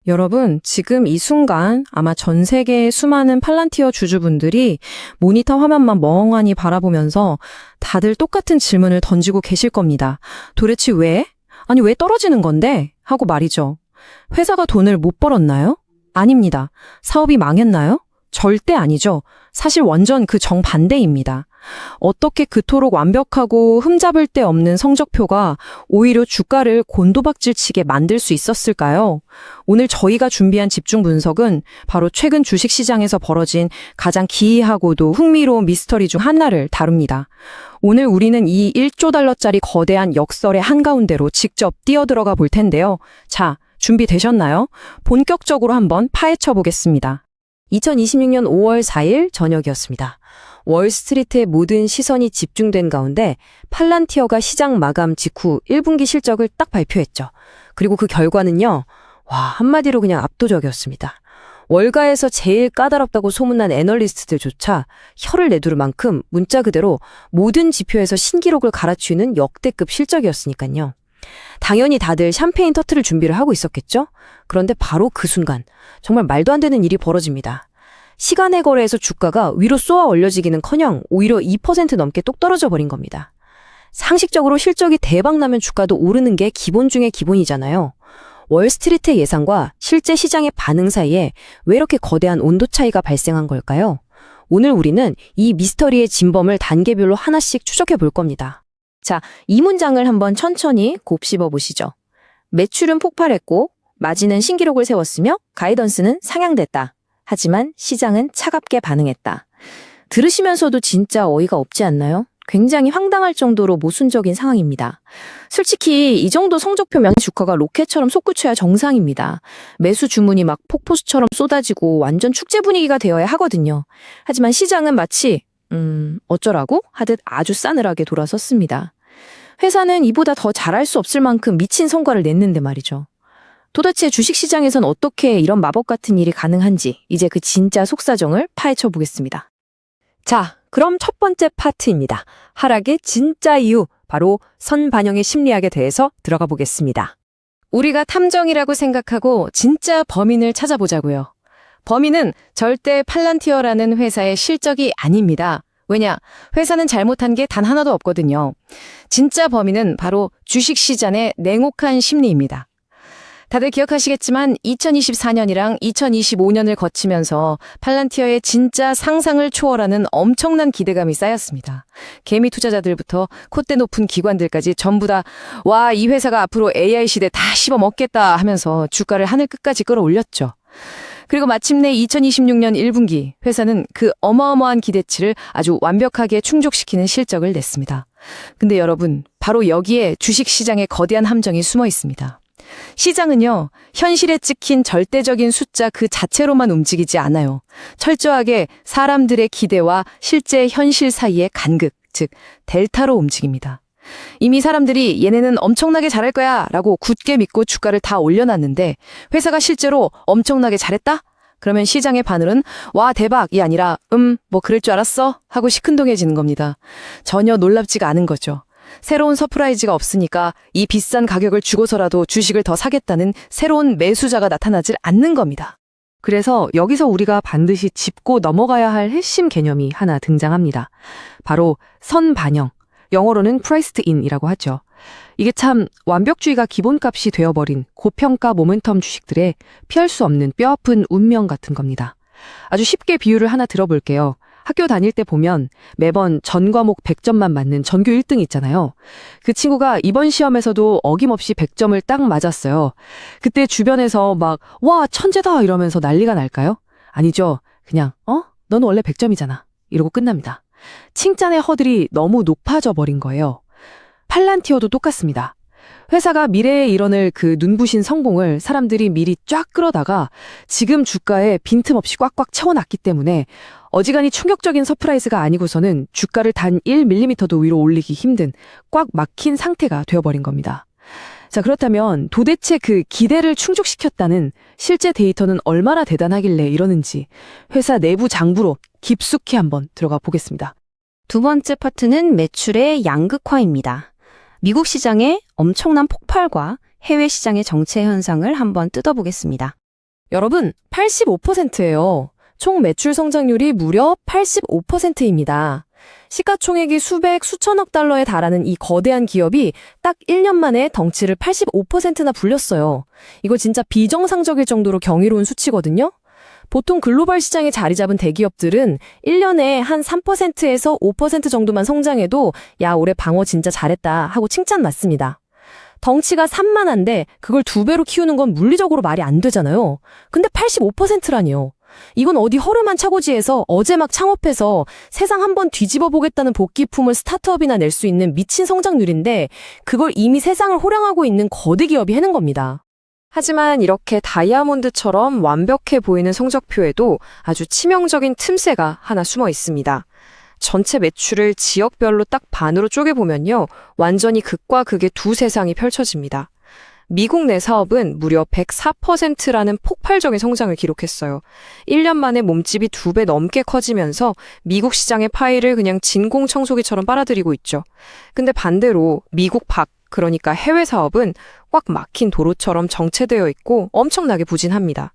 여러분, 지금 이 순간 아마 전 세계의 수많은 팔란티어 주주분들이 모니터 화면만 멍하니 바라보면서 다들 똑같은 질문을 던지고 계실 겁니다. 도대체 왜? 아니, 왜 떨어지는 건데? 하고 말이죠. 회사가 돈을 못 벌었나요? 아닙니다. 사업이 망했나요? 절대 아니죠. 사실 완전 그 정반대입니다. 어떻게 그토록 완벽하고 흠잡을 데 없는 성적표가 오히려 주가를 곤두박질치게 만들 수 있었을까요? 오늘 저희가 준비한 집중 분석은 바로 최근 주식시장에서 벌어진 가장 기이하고도 흥미로운 미스터리 중 하나를 다룹니다. 오늘 우리는 이 1조 달러짜리 거대한 역설의 한가운데로 직접 뛰어들어가 볼 텐데요. 자, 준비되셨나요? 본격적으로 한번 파헤쳐 보겠습니다. 2026년 5월 4일 저녁이었습니다. 월스트리트의 모든 시선이 집중된 가운데 팔란티어가 시장 마감 직후 1분기 실적을 딱 발표했죠. 그리고 그 결과는요. 한마디로 그냥 압도적이었습니다. 월가에서 제일 까다롭다고 소문난 애널리스트들조차 혀를 내두를 만큼 문자 그대로 모든 지표에서 신기록을 갈아치우는 역대급 실적이었으니까요. 당연히 다들 샴페인 터트릴 준비를 하고 있었겠죠? 그런데 바로 그 순간 정말 말도 안 되는 일이 벌어집니다. 시간의 거래에서 주가가 위로 쏘아 올려지기는커녕 오히려 2% 넘게 똑 떨어져 버린 겁니다. 상식적으로 실적이 대박 나면 주가도 오르는 게 기본 중에 기본이잖아요. 월스트리트의 예상과 실제 시장의 반응 사이에 왜 이렇게 거대한 온도 차이가 발생한 걸까요? 오늘 우리는 이 미스터리의 진범을 단계별로 하나씩 추적해 볼 겁니다. 자, 이 문장을 한번 천천히 곱씹어 보시죠. 매출은 폭발했고 마진은 신기록을 세웠으며 가이던스는 상향됐다. 하지만 시장은 차갑게 반응했다. 들으시면서도 진짜 어이가 없지 않나요? 굉장히 황당할 정도로 모순적인 상황입니다. 솔직히 이 정도 성적표면 주가가 로켓처럼 솟구쳐야 정상입니다. 매수 주문이 막 폭포수처럼 쏟아지고 완전 축제 분위기가 되어야 하거든요. 하지만 시장은 마치 어쩌라고? 하듯 아주 싸늘하게 돌아섰습니다. 회사는 이보다 더 잘할 수 없을 만큼 미친 성과를 냈는데 말이죠. 도대체 주식시장에선 어떻게 이런 마법 같은 일이 가능한지 이제 그 진짜 속사정을 파헤쳐 보겠습니다. 자, 그럼 첫 번째 파트입니다. 하락의 진짜 이유, 바로 선반영의 심리학에 대해서 들어가 보겠습니다. 우리가 탐정이라고 생각하고 진짜 범인을 찾아보자고요. 범인은 절대 팔란티어라는 회사의 실적이 아닙니다. 왜냐? 회사는 잘못한 게 단 하나도 없거든요. 진짜 범인은 바로 주식시장의 냉혹한 심리입니다. 다들 기억하시겠지만 2024년이랑 2025년을 거치면서 팔란티어의 진짜 상상을 초월하는 엄청난 기대감이 쌓였습니다. 개미 투자자들부터 콧대 높은 기관들까지 전부 다 와, 이 회사가 앞으로 AI 시대 다 씹어먹겠다 하면서 주가를 하늘 끝까지 끌어올렸죠. 그리고 마침내 2026년 1분기 회사는 그 어마어마한 기대치를 아주 완벽하게 충족시키는 실적을 냈습니다. 근데 여러분, 바로 여기에 주식시장의 거대한 함정이 숨어 있습니다. 시장은요, 현실에 찍힌 절대적인 숫자 그 자체로만 움직이지 않아요. 철저하게 사람들의 기대와 실제 현실 사이의 간극, 즉 델타로 움직입니다. 이미 사람들이 얘네는 엄청나게 잘할 거야 라고 굳게 믿고 주가를 다 올려놨는데 회사가 실제로 엄청나게 잘했다? 그러면 시장의 반응은 와 대박이 아니라 뭐 그럴 줄 알았어? 하고 시큰둥해지는 겁니다. 전혀 놀랍지가 않은 거죠. 새로운 서프라이즈가 없으니까 이 비싼 가격을 주고서라도 주식을 더 사겠다는 새로운 매수자가 나타나질 않는 겁니다. 그래서 여기서 우리가 반드시 짚고 넘어가야 할 핵심 개념이 하나 등장합니다. 바로 선반영, 영어로는 priced in이라고 하죠. 이게 참 완벽주의가 기본값이 되어버린 고평가 모멘텀 주식들의 피할 수 없는 뼈아픈 운명 같은 겁니다. 아주 쉽게 비유를 하나 들어볼게요. 학교 다닐 때 보면 매번 전 과목 100점만 맞는 전교 1등 있잖아요. 그 친구가 이번 시험에서도 어김없이 100점을 딱 맞았어요. 그때 주변에서 막 와 천재다 이러면서 난리가 날까요? 아니죠. 그냥 너는 원래 100점이잖아 이러고 끝납니다. 칭찬의 허들이 너무 높아져 버린 거예요. 팔란티어도 똑같습니다. 회사가 미래에 이뤄낼 그 눈부신 성공을 사람들이 미리 쫙 끌어다가 지금 주가에 빈틈없이 꽉꽉 채워놨기 때문에 어지간히 충격적인 서프라이즈가 아니고서는 주가를 단 1mm도 위로 올리기 힘든 꽉 막힌 상태가 되어버린 겁니다. 자, 그렇다면 도대체 그 기대를 충족시켰다는 실제 데이터는 얼마나 대단하길래 이러는지 회사 내부 장부로 깊숙이 한번 들어가 보겠습니다. 두 번째 파트는 매출의 양극화입니다. 미국 시장의 엄청난 폭발과 해외 시장의 정체 현상을 한번 뜯어보겠습니다. 여러분, 85%예요. 총 매출 성장률이 무려 85%입니다. 시가총액이 수백, 수천억 달러에 달하는 이 거대한 기업이 딱 1년 만에 덩치를 85%나 불렸어요. 이거 진짜 비정상적일 정도로 경이로운 수치거든요. 보통 글로벌 시장에 자리 잡은 대기업들은 1년에 한 3%에서 5% 정도만 성장해도 야, 올해 방어 진짜 잘했다 하고 칭찬 맞습니다. 덩치가 산만한데 그걸 2배로 키우는 건 물리적으로 말이 안 되잖아요. 근데 85%라니요. 이건 어디 허름한 차고지에서 어제 막 창업해서 세상 한번 뒤집어 보겠다는 복기품을 스타트업이나 낼 수 있는 미친 성장률인데 그걸 이미 세상을 호령하고 있는 거대 기업이 해낸 겁니다. 하지만 이렇게 다이아몬드처럼 완벽해 보이는 성적표에도 아주 치명적인 틈새가 하나 숨어 있습니다. 전체 매출을 지역별로 딱 반으로 쪼개보면요. 완전히 극과 극의 두 세상이 펼쳐집니다. 미국 내 사업은 무려 104%라는 폭발적인 성장을 기록했어요. 1년 만에 몸집이 2배 넘게 커지면서 미국 시장의 파이를 그냥 진공청소기처럼 빨아들이고 있죠. 근데 반대로 미국 밖, 그러니까 해외 사업은 꽉 막힌 도로처럼 정체되어 있고 엄청나게 부진합니다.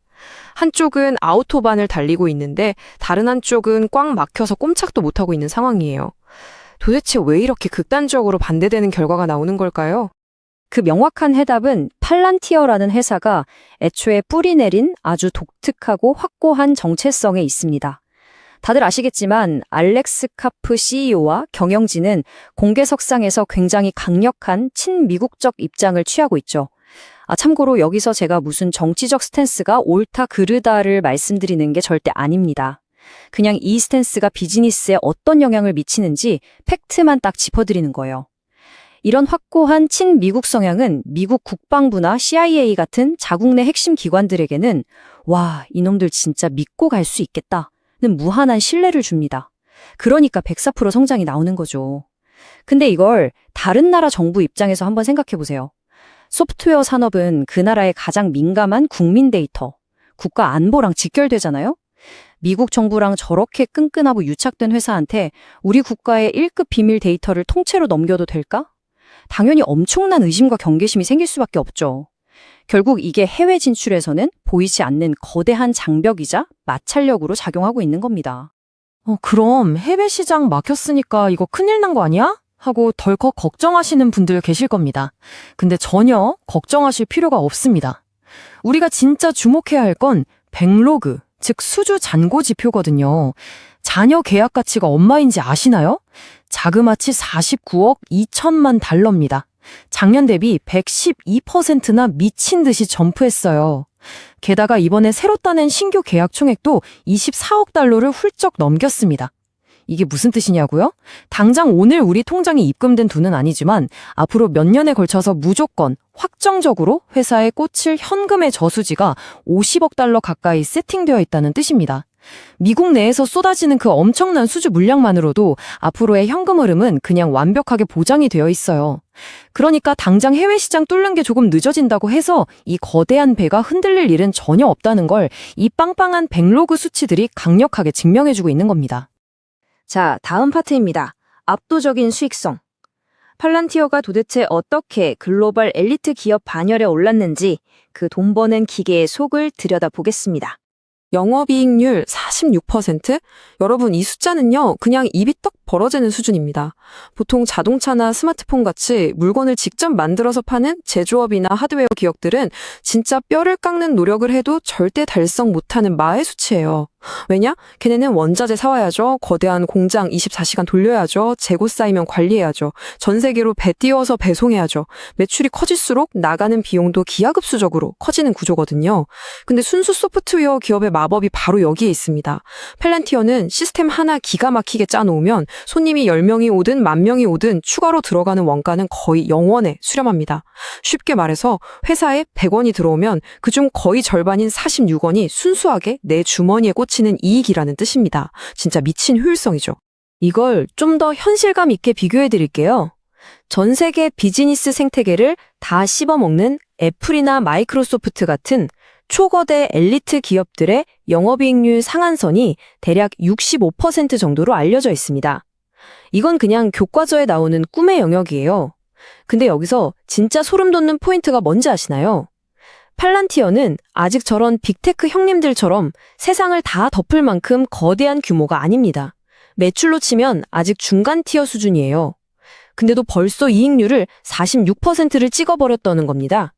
한쪽은 아우토반을 달리고 있는데 다른 한쪽은 꽉 막혀서 꼼짝도 못하고 있는 상황이에요. 도대체 왜 이렇게 극단적으로 반대되는 결과가 나오는 걸까요? 그 명확한 해답은 팔란티어라는 회사가 애초에 뿌리 내린 아주 독특하고 확고한 정체성에 있습니다. 다들 아시겠지만 알렉스 카프 CEO와 경영진은 공개석상에서 굉장히 강력한 친미국적 입장을 취하고 있죠. 참고로 여기서 제가 무슨 정치적 스탠스가 옳다 그르다를 말씀드리는 게 절대 아닙니다. 그냥 이 스탠스가 비즈니스에 어떤 영향을 미치는지 팩트만 딱 짚어드리는 거예요. 이런 확고한 친미국 성향은 미국 국방부나 CIA 같은 자국 내 핵심 기관들에게는 와, 이놈들 진짜 믿고 갈 수 있겠다는 무한한 신뢰를 줍니다. 그러니까 104% 성장이 나오는 거죠. 근데 이걸 다른 나라 정부 입장에서 한번 생각해 보세요. 소프트웨어 산업은 그 나라의 가장 민감한 국민 데이터, 국가 안보랑 직결되잖아요? 미국 정부랑 저렇게 끈끈하고 유착된 회사한테 우리 국가의 1급 비밀 데이터를 통째로 넘겨도 될까? 당연히 엄청난 의심과 경계심이 생길 수밖에 없죠. 결국 이게 해외 진출에서는 보이지 않는 거대한 장벽이자 마찰력으로 작용하고 있는 겁니다. 그럼 해외 시장 막혔으니까 이거 큰일 난 거 아니야? 하고 덜컥 걱정하시는 분들 계실 겁니다. 근데 전혀 걱정하실 필요가 없습니다. 우리가 진짜 주목해야 할 건 백로그, 즉 수주 잔고 지표거든요. 잔여 계약 가치가 얼마인지 아시나요? 자그마치 49억 2천만 달러입니다. 작년 대비 112%나 미친 듯이 점프했어요. 게다가 이번에 새로 따낸 신규 계약 총액도 24억 달러를 훌쩍 넘겼습니다. 이게 무슨 뜻이냐고요? 당장 오늘 우리 통장에 입금된 돈은 아니지만 앞으로 몇 년에 걸쳐서 무조건 확정적으로 회사에 꽂힐 현금의 저수지가 50억 달러 가까이 세팅되어 있다는 뜻입니다. 미국 내에서 쏟아지는 그 엄청난 수주 물량만으로도 앞으로의 현금 흐름은 그냥 완벽하게 보장이 되어 있어요. 그러니까 당장 해외 시장 뚫는 게 조금 늦어진다고 해서 이 거대한 배가 흔들릴 일은 전혀 없다는 걸 이 빵빵한 백로그 수치들이 강력하게 증명해주고 있는 겁니다. 자, 다음 파트입니다. 압도적인 수익성. 팔란티어가 도대체 어떻게 글로벌 엘리트 기업 반열에 올랐는지 그 돈 버는 기계의 속을 들여다보겠습니다. 영업이익률 46%? 여러분, 이 숫자는요, 그냥 입이 떡 벌어지는 수준입니다. 보통 자동차나 스마트폰 같이 물건을 직접 만들어서 파는 제조업이나 하드웨어 기업들은 진짜 뼈를 깎는 노력을 해도 절대 달성 못하는 마의 수치예요. 왜냐? 걔네는 원자재 사와야죠. 거대한 공장 24시간 돌려야죠. 재고 쌓이면 관리해야죠. 전 세계로 배 띄워서 배송해야죠. 매출이 커질수록 나가는 비용도 기하급수적으로 커지는 구조거든요. 근데 순수 소프트웨어 기업의 마법이 바로 여기에 있습니다. 팔란티어는 시스템 하나 기가 막히게 짜놓으면 손님이 10명이 오든 10,000명이 오든 추가로 들어가는 원가는 거의 0원에 수렴합니다. 쉽게 말해서 회사에 100원이 들어오면 그중 거의 절반인 46원이 순수하게 내 주머니에 꽂히는 이익이라는 뜻입니다. 진짜 미친 효율성이죠. 이걸 좀 더 현실감 있게 비교해 드릴게요. 전 세계 비즈니스 생태계를 다 씹어먹는 애플이나 마이크로소프트 같은 초거대 엘리트 기업들의 영업이익률 상한선이 대략 65% 정도로 알려져 있습니다. 이건 그냥 교과서에 나오는 꿈의 영역이에요. 근데 여기서 진짜 소름 돋는 포인트가 뭔지 아시나요? 팔란티어는 아직 저런 빅테크 형님들처럼 세상을 다 덮을 만큼 거대한 규모가 아닙니다. 매출로 치면 아직 중간 티어 수준이에요. 근데도 벌써 이익률을 46%를 찍어버렸다는 겁니다.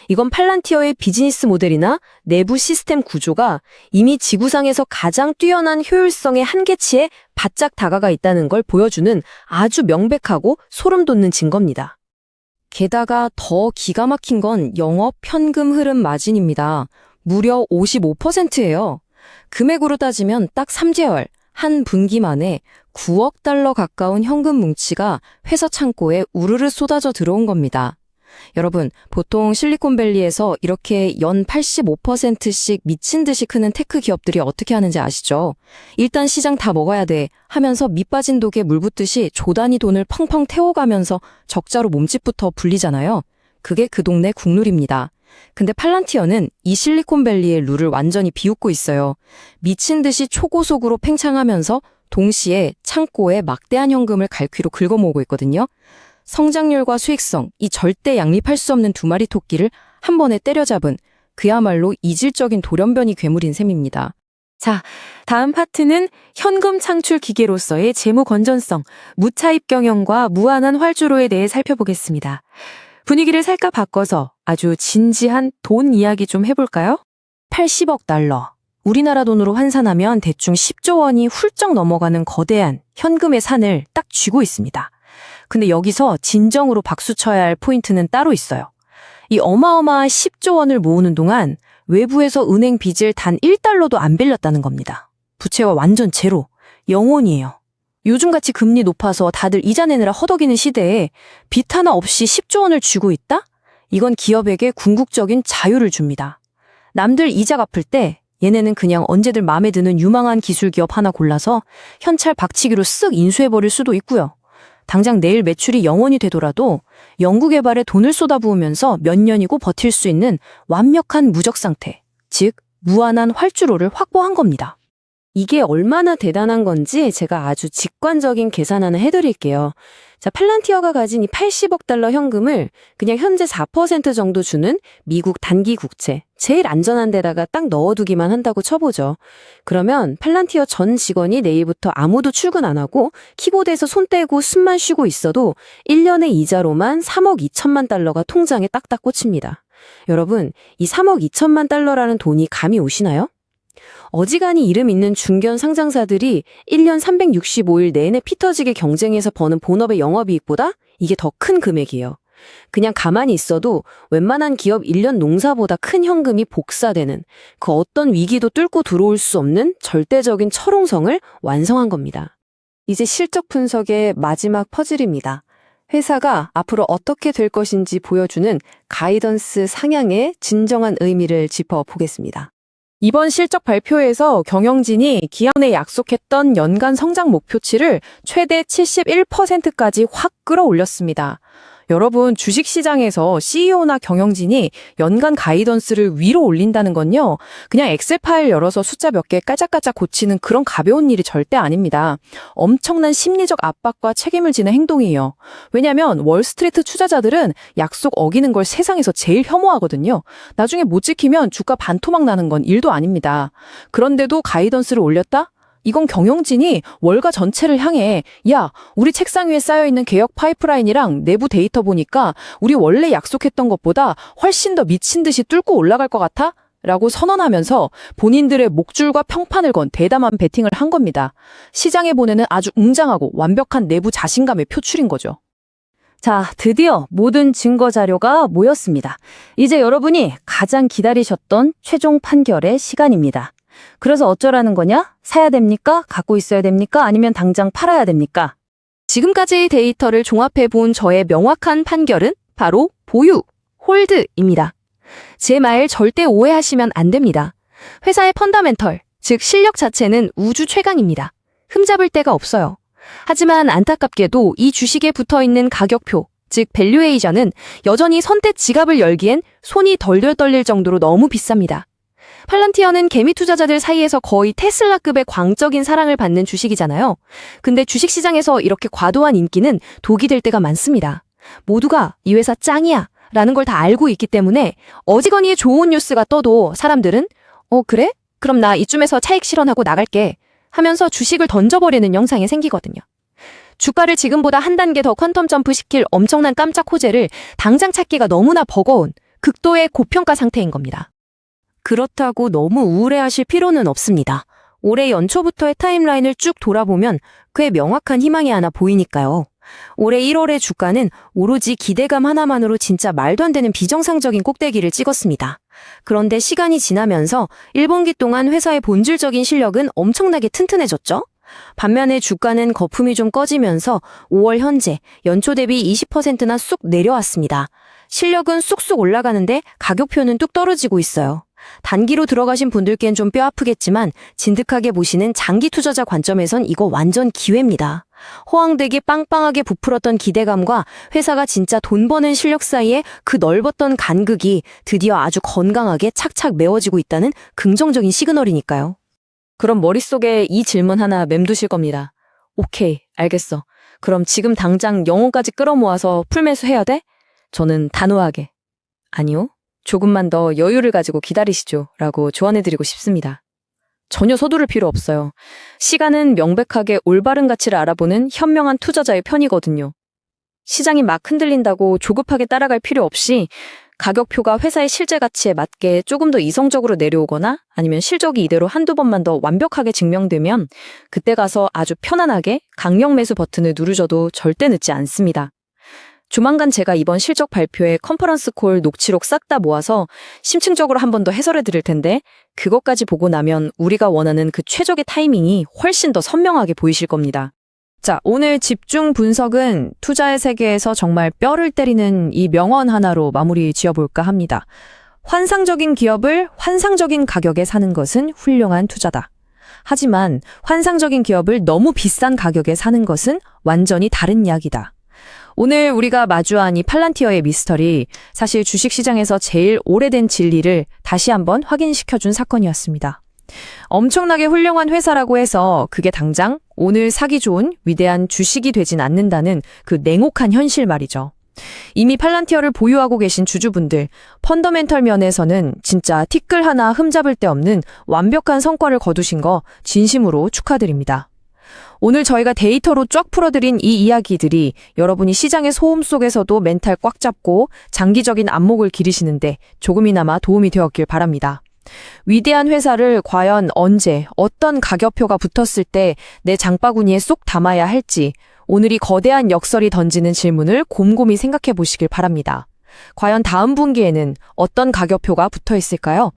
이건 팔란티어의 비즈니스 모델이나 내부 시스템 구조가 이미 지구상에서 가장 뛰어난 효율성의 한계치에 바짝 다가가 있다는 걸 보여주는 아주 명백하고 소름 돋는 증거입니다. 게다가 더 기가 막힌 건 영업 현금 흐름 마진입니다. 무려 55%예요. 금액으로 따지면 딱 3개월, 한 분기 만에 9억 달러 가까운 현금 뭉치가 회사 창고에 우르르 쏟아져 들어온 겁니다. 여러분, 보통 실리콘밸리에서 이렇게 연 85%씩 미친 듯이 크는 테크 기업들이 어떻게 하는지 아시죠? 일단 시장 다 먹어야 돼 하면서 밑 빠진 독에 물 붓듯이 조단위 돈을 펑펑 태워가면서 적자로 몸집부터 불리잖아요. 그게 그 동네 국룰입니다. 근데 팔란티어는 이 실리콘밸리의 룰을 완전히 비웃고 있어요. 미친 듯이 초고속으로 팽창하면서 동시에 창고에 막대한 현금을 갈퀴로 긁어모으고 있거든요. 성장률과 수익성, 이 절대 양립할 수 없는 두 마리 토끼를 한 번에 때려잡은 그야말로 이질적인 돌연변이 괴물인 셈입니다. 자, 다음 파트는 현금 창출 기계로서의 재무 건전성, 무차입 경영과 무한한 활주로에 대해 살펴보겠습니다. 분위기를 살짝 바꿔서 아주 진지한 돈 이야기 좀 해볼까요? 80억 달러. 우리나라 돈으로 환산하면 대충 10조 원이 훌쩍 넘어가는 거대한 현금의 산을 딱 쥐고 있습니다. 근데 여기서 진정으로 박수 쳐야 할 포인트는 따로 있어요. 이 어마어마한 10조 원을 모으는 동안 외부에서 은행 빚을 단 1달러도 안 빌렸다는 겁니다. 부채와 완전 제로, 0원이에요. 요즘같이 금리 높아서 다들 이자 내느라 허덕이는 시대에 빚 하나 없이 10조 원을 쥐고 있다? 이건 기업에게 궁극적인 자유를 줍니다. 남들 이자 갚을 때 얘네는 그냥 언제든 마음에 드는 유망한 기술 기업 하나 골라서 현찰 박치기로 쓱 인수해버릴 수도 있고요. 당장 내일 매출이 0원이 되더라도 연구개발에 돈을 쏟아부으면서 몇 년이고 버틸 수 있는 완벽한 무적 상태, 즉 무한한 활주로를 확보한 겁니다. 이게 얼마나 대단한 건지 제가 아주 직관적인 계산 하나 해드릴게요. 자, 팔란티어가 가진 이 80억 달러 현금을 그냥 현재 4% 정도 주는 미국 단기 국채, 제일 안전한 데다가 딱 넣어두기만 한다고 쳐보죠. 그러면 팔란티어 전 직원이 내일부터 아무도 출근 안 하고 키보드에서 손 떼고 숨만 쉬고 있어도 1년의 이자로만 3억 2천만 달러가 통장에 딱딱 꽂힙니다. 여러분, 이 3억 2천만 달러라는 돈이 감이 오시나요? 어지간히 이름 있는 중견 상장사들이 1년 365일 내내 피 터지게 경쟁해서 버는 본업의 영업이익보다 이게 더 큰 금액이에요. 그냥 가만히 있어도 웬만한 기업 1년 농사보다 큰 현금이 복사되는 그 어떤 위기도 뚫고 들어올 수 없는 절대적인 철옹성을 완성한 겁니다. 이제 실적 분석의 마지막 퍼즐입니다. 회사가 앞으로 어떻게 될 것인지 보여주는 가이던스 상향의 진정한 의미를 짚어보겠습니다. 이번 실적 발표에서 경영진이 기업에 약속했던 연간 성장 목표치를 최대 71%까지 확 끌어올렸습니다. 여러분, 주식시장에서 CEO나 경영진이 연간 가이던스를 위로 올린다는 건요, 그냥 엑셀 파일 열어서 숫자 몇 개 까짝까짝 고치는 그런 가벼운 일이 절대 아닙니다. 엄청난 심리적 압박과 책임을 지는 행동이에요. 왜냐하면 월스트리트 투자자들은 약속 어기는 걸 세상에서 제일 혐오하거든요. 나중에 못 지키면 주가 반토막 나는 건 일도 아닙니다. 그런데도 가이던스를 올렸다? 이건 경영진이 월가 전체를 향해 야, 우리 책상 위에 쌓여있는 개혁 파이프라인이랑 내부 데이터 보니까 우리 원래 약속했던 것보다 훨씬 더 미친 듯이 뚫고 올라갈 것 같아? 라고 선언하면서 본인들의 목줄과 평판을 건 대담한 베팅을 한 겁니다. 시장에 보내는 아주 웅장하고 완벽한 내부 자신감의 표출인 거죠. 자, 드디어 모든 증거 자료가 모였습니다. 이제 여러분이 가장 기다리셨던 최종 판결의 시간입니다. 그래서 어쩌라는 거냐? 사야 됩니까? 갖고 있어야 됩니까? 아니면 당장 팔아야 됩니까? 지금까지의 데이터를 종합해 본 저의 명확한 판결은 바로 보유, 홀드입니다. 제 말 절대 오해하시면 안 됩니다. 회사의 펀더멘털, 즉 실력 자체는 우주 최강입니다. 흠잡을 데가 없어요. 하지만 안타깝게도 이 주식에 붙어있는 가격표, 즉 밸류에이션은 여전히 선뜻 지갑을 열기엔 손이 덜덜 떨릴 정도로 너무 비쌉니다. 팔란티어는 개미 투자자들 사이에서 거의 테슬라급의 광적인 사랑을 받는 주식이잖아요. 근데 주식시장에서 이렇게 과도한 인기는 독이 될 때가 많습니다. 모두가 이 회사 짱이야 라는 걸 다 알고 있기 때문에 어지간히 좋은 뉴스가 떠도 사람들은 그래? 그럼 나 이쯤에서 차익 실현하고 나갈게 하면서 주식을 던져버리는 영상이 생기거든요. 주가를 지금보다 한 단계 더 퀀텀 점프 시킬 엄청난 깜짝 호재를 당장 찾기가 너무나 버거운 극도의 고평가 상태인 겁니다. 그렇다고 너무 우울해하실 필요는 없습니다. 올해 연초부터의 타임라인을 쭉 돌아보면 꽤 명확한 희망이 하나 보이니까요. 올해 1월의 주가는 오로지 기대감 하나만으로 진짜 말도 안 되는 비정상적인 꼭대기를 찍었습니다. 그런데 시간이 지나면서 1분기 동안 회사의 본질적인 실력은 엄청나게 튼튼해졌죠? 반면에 주가는 거품이 좀 꺼지면서 5월 현재 연초 대비 20%나 쑥 내려왔습니다. 실력은 쑥쑥 올라가는데 가격표는 뚝 떨어지고 있어요. 단기로 들어가신 분들께는 좀 뼈아프겠지만 진득하게 보시는 장기 투자자 관점에선 이거 완전 기회입니다. 호황되게 빵빵하게 부풀었던 기대감과 회사가 진짜 돈 버는 실력 사이에 그 넓었던 간극이 드디어 아주 건강하게 착착 메워지고 있다는 긍정적인 시그널이니까요. 그럼 머릿속에 이 질문 하나 맴두실 겁니다. 오케이, 알겠어. 그럼 지금 당장 영혼까지 끌어모아서 풀매수 해야 돼? 저는 단호하게 아니요. 조금만 더 여유를 가지고 기다리시죠. 라고 조언해드리고 싶습니다. 전혀 서두를 필요 없어요. 시간은 명백하게 올바른 가치를 알아보는 현명한 투자자의 편이거든요. 시장이 막 흔들린다고 조급하게 따라갈 필요 없이 가격표가 회사의 실제 가치에 맞게 조금 더 이성적으로 내려오거나 아니면 실적이 이대로 한두 번만 더 완벽하게 증명되면 그때 가서 아주 편안하게 강력 매수 버튼을 누르셔도 절대 늦지 않습니다. 조만간 제가 이번 실적 발표에 컨퍼런스 콜 녹취록 싹 다 모아서 심층적으로 한 번 더 해설해 드릴 텐데 그것까지 보고 나면 우리가 원하는 그 최적의 타이밍이 훨씬 더 선명하게 보이실 겁니다. 자, 오늘 집중 분석은 투자의 세계에서 정말 뼈를 때리는 이 명언 하나로 마무리 지어볼까 합니다. 환상적인 기업을 환상적인 가격에 사는 것은 훌륭한 투자다. 하지만 환상적인 기업을 너무 비싼 가격에 사는 것은 완전히 다른 이야기다. 오늘 우리가 마주한 이 팔란티어의 미스터리, 사실 주식시장에서 제일 오래된 진리를 다시 한번 확인시켜준 사건이었습니다. 엄청나게 훌륭한 회사라고 해서 그게 당장 오늘 사기 좋은 위대한 주식이 되진 않는다는 그 냉혹한 현실 말이죠. 이미 팔란티어를 보유하고 계신 주주분들, 펀더멘털 면에서는 진짜 티끌 하나 흠잡을 데 없는 완벽한 성과를 거두신 거 진심으로 축하드립니다. 오늘 저희가 데이터로 쫙 풀어드린 이 이야기들이 여러분이 시장의 소음 속에서도 멘탈 꽉 잡고 장기적인 안목을 기르시는데 조금이나마 도움이 되었길 바랍니다. 위대한 회사를 과연 언제 어떤 가격표가 붙었을 때 내 장바구니에 쏙 담아야 할지 오늘이 거대한 역설이 던지는 질문을 곰곰이 생각해 보시길 바랍니다. 과연 다음 분기에는 어떤 가격표가 붙어 있을까요?